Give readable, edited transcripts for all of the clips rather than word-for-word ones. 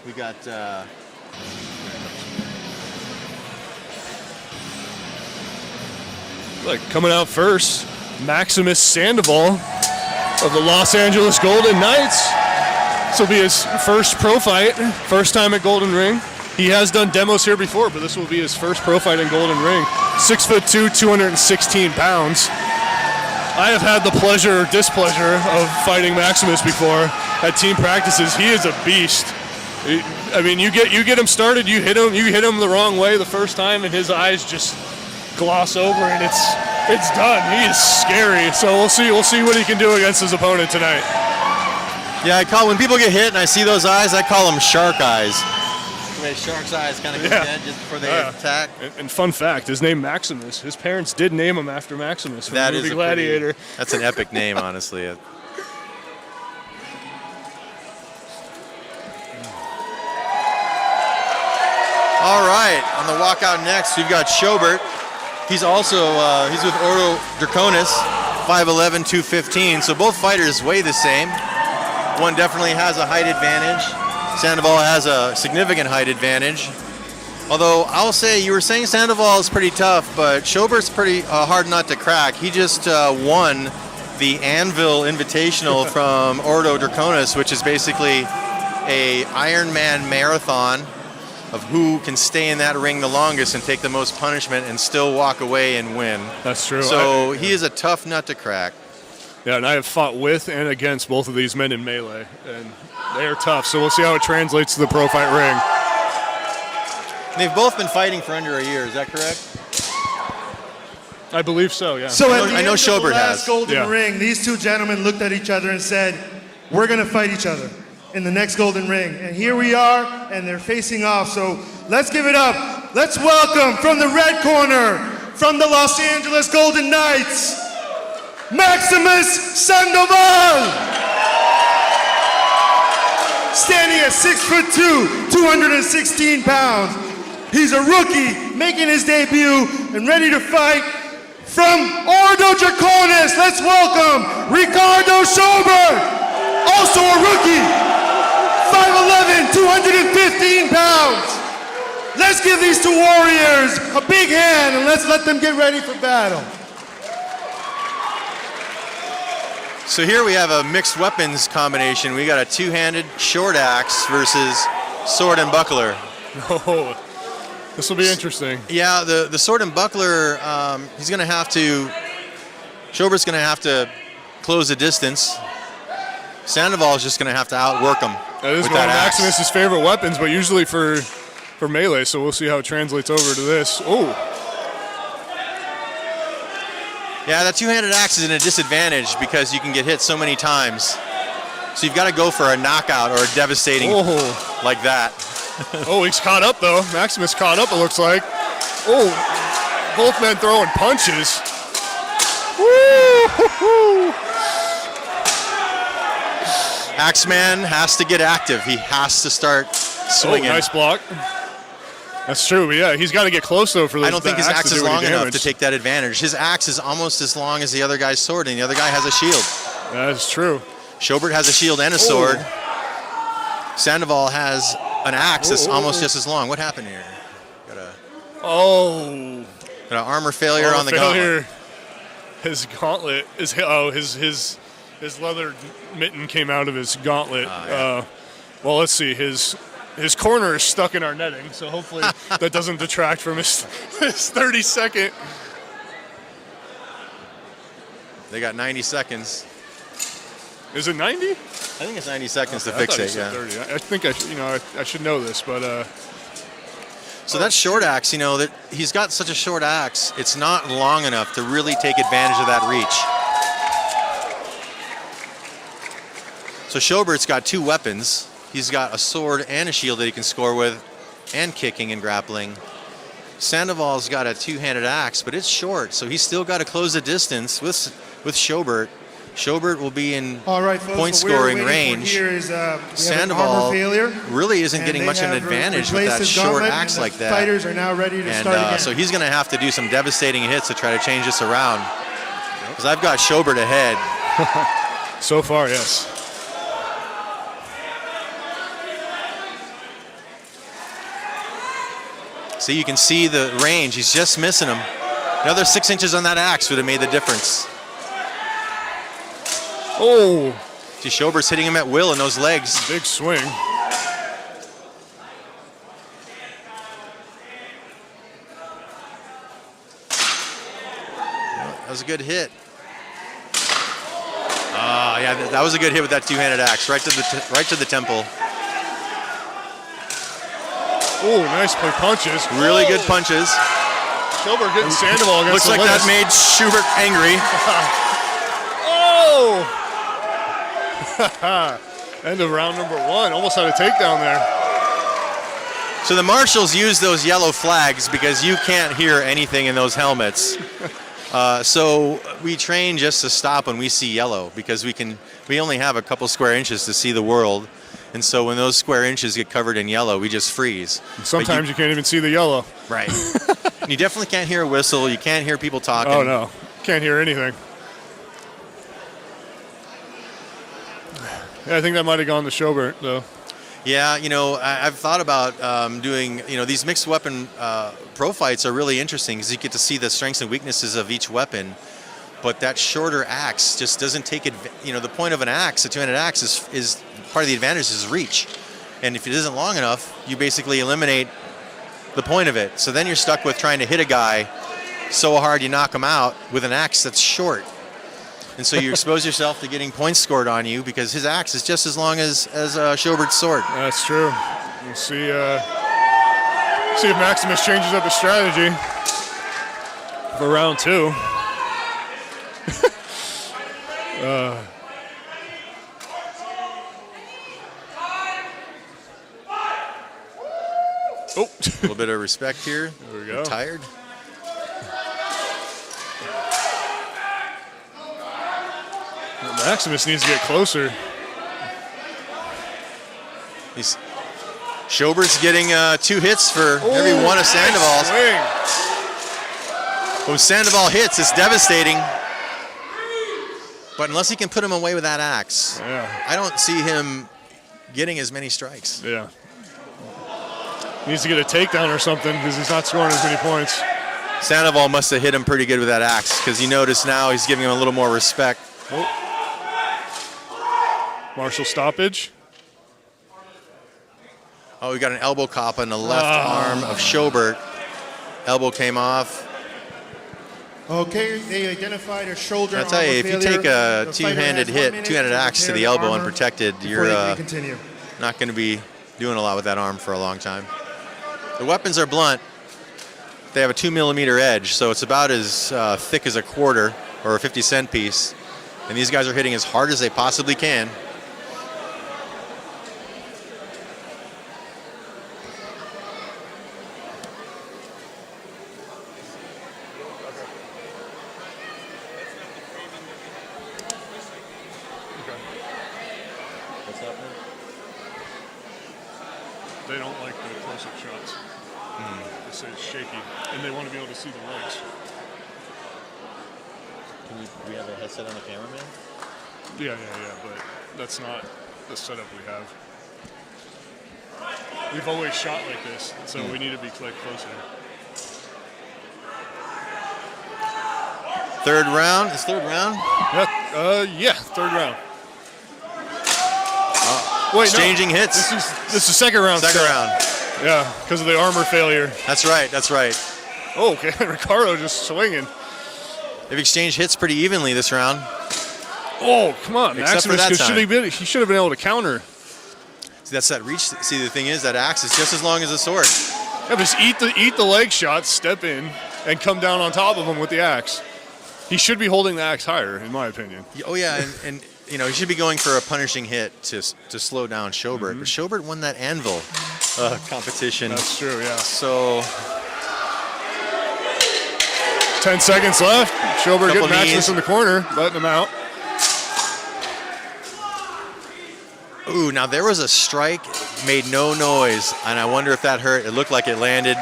We got coming out first, Maximus Sandoval of the Los Angeles Golden Knights. This will be his first pro fight, first time at Golden Ring. He has done demos here before, but this will be his first pro fight in Golden Ring. 6'2", 216 pounds. I have had the pleasure or displeasure of fighting Maximus before at team practices. He is a beast. I mean, you get him started, you hit him the wrong way the first time, and his eyes just gloss over, and it's done. He is scary. So we'll see what he can do against his opponent tonight. Yeah, when people get hit and I see those eyes, I call them shark eyes. The way shark's eyes kind of go dead just before they attack. And fun fact, his name Maximus. His parents did name him after Maximus from the movie Gladiator. That's an epic name, honestly. All right, on the walkout next, we've got SCHOBERT. He's also he's with Ordo Draconis, 5'11", 215. So both fighters weigh the same. One definitely has a height advantage. Sandoval has a significant height advantage. Although I'll say, you were saying Sandoval is pretty tough, but SCHOBERT's pretty hard nut to crack. He just won the Anvil Invitational from Ordo Draconis, which is basically a Ironman marathon of who can stay in that ring the longest and take the most punishment and still walk away and win. That's true. So he is a tough nut to crack. Yeah, and I have fought with and against both of these men in melee, and they are tough. So we'll see how it translates to the pro fight ring. They've both been fighting for under a year. Is that correct? I believe so. Yeah. So at the I know end of SCHOBERT the last has. Golden Ring, these two gentlemen looked at each other and said, "We're going to fight each other in the next Golden Ring." And here we are, and they're facing off. So let's give it up. Let's welcome from the red corner, from the Los Angeles Golden Knights, Maximus Sandoval. Standing at 6'2", 216 pounds. He's a rookie, making his debut and ready to fight. From Ordo Draconis, let's welcome Ricardo SCHOBERT, also a rookie, 5'11", 215 pounds. Let's give these two warriors a big hand and let's let them get ready for battle. So here we have a mixed weapons combination. We got a two-handed short axe versus sword and buckler. Oh, this will be interesting. Yeah, the sword and buckler, he's going to have to, SCHOBERT's going to have to close the distance. Sandoval is just going to have to outwork him. That is one of Maximus's favorite weapons, but usually for melee, so we'll see how it translates over to this. Oh. Yeah, that two-handed axe is in a disadvantage because you can get hit so many times. So you've got to go for a knockout or a devastating like that. Oh, he's caught up, though. Maximus caught up, it looks like. Oh, both men throwing punches. Woo! Axeman has to get active. He has to start swinging. Oh, nice block. That's true, but yeah, he's got to get close, though, for this. I don't think his axe is long enough to take that advantage. His axe is almost as long as the other guy's sword, and the other guy has a shield. That is true. SCHOBERT has a shield and a sword. Sandoval has an axe that's almost just as long. What happened here? Got an armor failure on the gauntlet. His gauntlet is his leather mitten came out of his gauntlet. Well, let's see. His corner is stuck in our netting, so hopefully that doesn't detract from his 30-second. They got 90 seconds. Is it 90? I think it's 90 seconds to fix it. Yeah. 30. I think I should know this, but. So that short axe, that he's got such a short axe, it's not long enough to really take advantage of that reach. So SCHOBERT's got two weapons. He's got a sword and a shield that he can score with, and kicking and grappling. Sandoval's got a two-handed axe, but it's short, so he's still got to close the distance with SCHOBERT. SCHOBERT will be in point-scoring range. Sandoval really isn't getting much of an advantage with that short axe like that. Fighters are now ready to start again. So he's going to have to do some devastating hits to try to change this around. Because I've got SCHOBERT ahead. So far, yes. See, you can see the range. He's just missing him. Another 6 inches on that axe would have made the difference. Oh, See, Schobert's hitting him at will in those legs. big swing. That was a good hit. Yeah, that was a good hit with that two-handed axe, right to the temple. Oh, nice play punches. Really good punches. Schobert getting Sandoval against Looks like the that limits. made Schubert angry. Oh! End of round number 1. Almost had a takedown there. So the marshals use those yellow flags because you can't hear anything in those helmets. So we train just to stop when we see yellow because we only have a couple square inches to see the world. And so when those square inches get covered in yellow, we just freeze. Sometimes you can't even see the yellow. Right. And you definitely can't hear a whistle. You can't hear people talking. Oh, no. Can't hear anything. Yeah, I think that might have gone to Schobert, though. Yeah, I've thought about doing, these mixed weapon pro fights are really interesting because you get to see the strengths and weaknesses of each weapon. But that shorter axe just doesn't take it. The point of an axe, a two-handed axe, is part of the advantage is reach. And if it isn't long enough, you basically eliminate the point of it. So then you're stuck with trying to hit a guy so hard you knock him out with an axe that's short. And so you expose yourself to getting points scored on you because his axe is just as long as Schobert's sword. That's true. We'll see if Maximus changes up his strategy for round 2. Oh, A little bit of respect here. There we go. You're tired. Maximus needs to get closer. Schobert's getting 2 hits for every one of Sandoval's. Swing. When Sandoval hits, it's devastating. But unless he can put him away with that axe, I don't see him getting as many strikes. Yeah. Needs to get a takedown or something because he's not scoring as many points. Sandoval must have hit him pretty good with that axe because you notice now he's giving him a little more respect. Oh. Marshall stoppage. Oh, we got an elbow cop on the left arm of Schobert. Elbow came off. Okay, they identified a shoulder. I'll tell you, if you take a two-handed hit, two-handed axe to the elbow unprotected, you're not going to be doing a lot with that arm for a long time. The weapons are blunt. They have a 2mm edge, so it's about as thick as a quarter or a 50-cent piece. And these guys are hitting as hard as they possibly can. They don't like the close-up shots. They say it's shaky, and they want to be able to see the legs. Do we have a headset on the cameraman? Yeah, but that's not the setup we have. We've always shot like this, so we need to be closer. Third round? It's third round? Yeah, third round. Wait, Exchanging no. hits. This is second round. Second round. Yeah, because of the armor failure. That's right. Oh, okay. Ricardo just swinging. They've exchanged hits pretty evenly this round. Oh, come on. Except for Maximus that time. he should have been able to counter. See, that's that reach. See, the thing is, that axe is just as long as a sword. Yeah, just eat the leg shot, step in, and come down on top of him with the axe. He should be holding the axe higher, in my opinion. Oh, yeah, and he should be going for a punishing hit to slow down Schobert. But Schobert won that anvil competition. That's true, yeah. So 10 seconds left. Schobert getting Maximus knees. in the corner, letting him out. Ooh, now there was a strike, made no noise, and I wonder if that hurt. It looked like it landed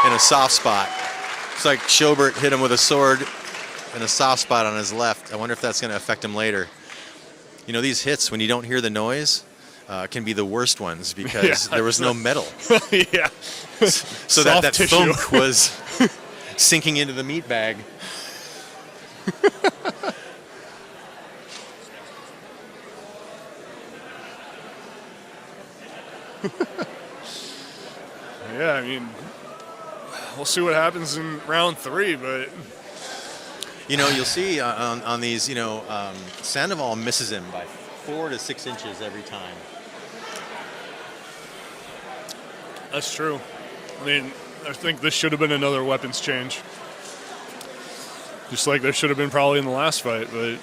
in a soft spot. It's like Schobert hit him with a sword in a soft spot on his left. I wonder if that's going to affect him later. These hits, when you don't hear the noise, can be the worst ones because there was no metal. Yeah. So that tissue. thunk was sinking into the meat bag. Yeah, I mean, we'll see what happens in round 3, but You'll see on these, Sandoval misses him by 4 to 6 inches every time. that's true. I mean, I think this should have been another weapons change. Just like there should have been probably in the last fight, but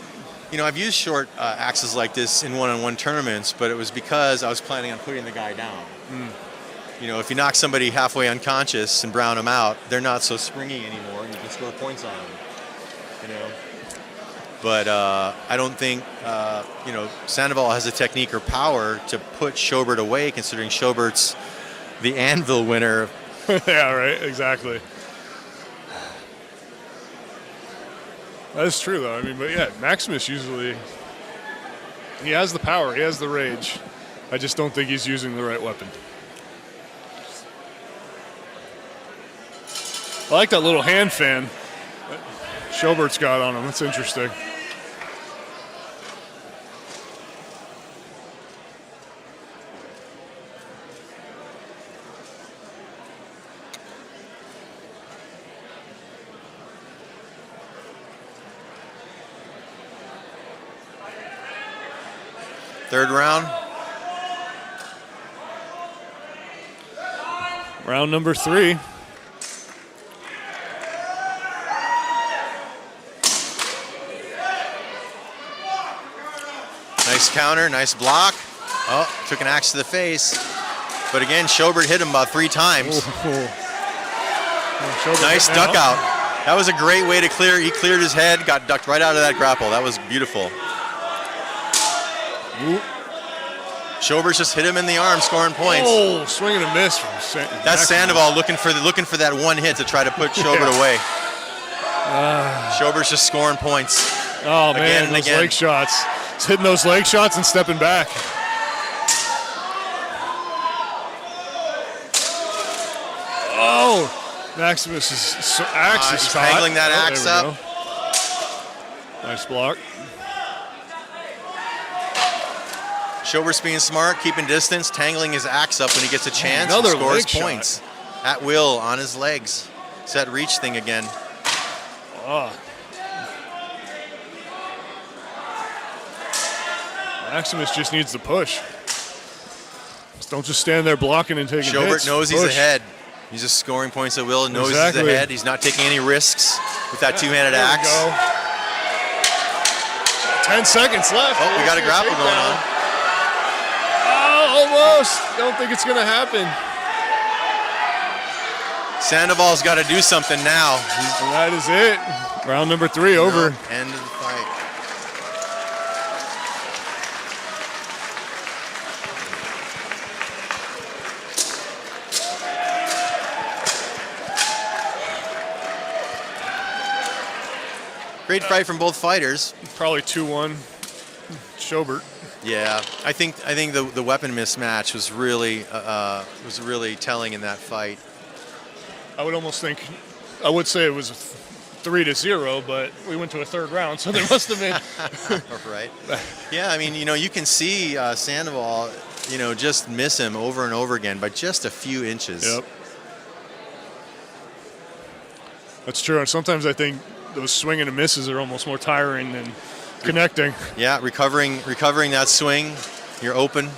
I've used short axes like this in one-on-one tournaments, but it was because I was planning on putting the guy down. If you knock somebody halfway unconscious and brown them out, they're not so springy anymore, and you can score points on them. But I don't think Sandoval has a technique or power to put Schobert away, considering Schobert's the Anvil winner. yeah, right, exactly. That's true, though. I mean, but yeah, Maximus usually, he has the power, he has the rage. I just don't think he's using the right weapon. I like that little hand fan that Schobert's got on him. That's interesting. Third round. Round number 3. Nice counter, nice block. Oh, took an axe to the face. But again, Schobert hit him about 3 times. Nice duck out. That was a great way to clear. He cleared his head, got ducked right out of that grapple. That was beautiful. Schobert just hit him in the arm, scoring points. Oh, swing and a miss from That's Sandoval looking for that one hit to try to put Schobert away. Schobert's just scoring points. Oh man, again and those again. leg shots. He's hitting those leg shots and stepping back. Oh, Maximus' axe is he's caught. tangling that axe there we up. go. Nice block. Schobert's being smart, keeping distance, tangling his axe up when he gets a chance. Another and scores leg shot. points at will on his legs. It's that reach thing again. Oh. Maximus just needs to push. Don't just stand there blocking and taking Schobert hits. knows he's Push. ahead. He's just scoring points at will, knows Exactly. he's ahead. He's not taking any risks with that two-handed There we axe. go. 10 seconds left. Oh, we got a grapple going on. Oh, almost. Don't think it's going to happen. Sandoval's got to do something now. And that is it. Round number 3 over. No, end of the fight. Great fight from both fighters. Probably 2-1. Schobert. Yeah, I think the weapon mismatch was really telling in that fight. I would almost think, I would say it was 3-0, but we went to a third round, so there must have been. Right. Yeah, I mean, you can see Sandoval, just miss him over and over again by just a few inches. Yep. That's true. And sometimes I think those swinging and misses are almost more tiring than connecting. Yeah, recovering that swing. You're open.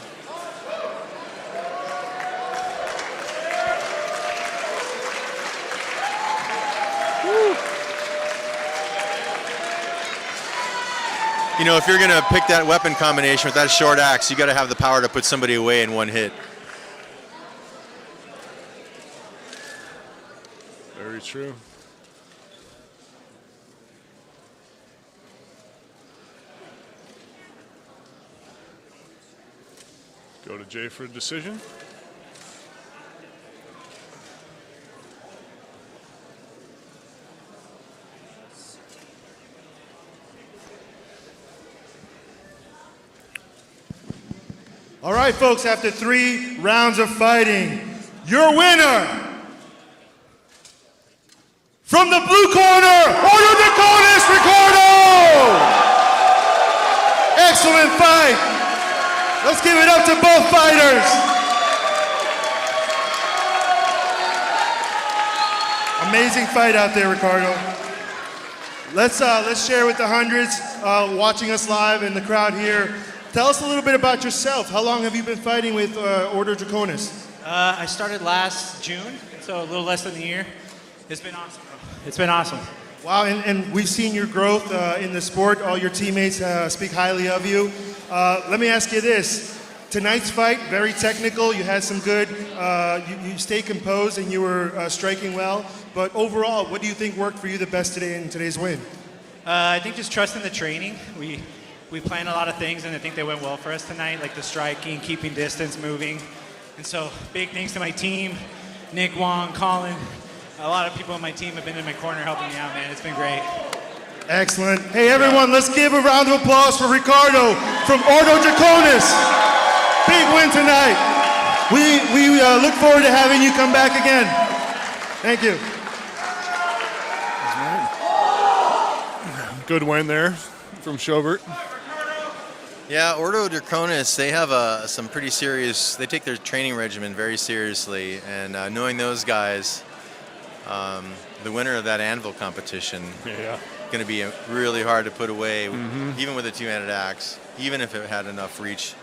If you're going to pick that weapon combination with that short axe, you got to have the power to put somebody away in one hit. Very true. Go to Jay for a decision. All right, folks, after 3 rounds of fighting, your winner from the blue corner, Ordo Draconis Ricardo! Excellent fight. Let's give it up to both fighters. Amazing fight out there, Ricardo. Let's share with the hundreds watching us live in the crowd here. Tell us a little bit about yourself. How long have you been fighting with Ordo Draconis? I started last June, so a little less than a year. It's been awesome, bro. It's been awesome. Wow, and we've seen your growth in the sport. All your teammates speak highly of you. Let me ask you this. Tonight's fight, very technical. You had some good, you stayed composed and you were striking well. But overall, what do you think worked for you the best today in today's win? I think just trusting the training. We planned a lot of things, and I think they went well for us tonight, like the striking, keeping distance, moving. And so big thanks to my team, Nick, Wong, Colin. A lot of people on my team have been in my corner helping me out, man. It's been great. Excellent. Hey, everyone, let's give a round of applause for Ricardo from Ordo Draconis. Big win tonight. We look forward to having you come back again. Thank you. Good win there from Schobert. Yeah, Ordo Draconis, they have some pretty serious, they take their training regimen very seriously, and knowing those guys, the winner of that anvil competition, going to be really hard to put away, even with a two-handed axe, even if it had enough reach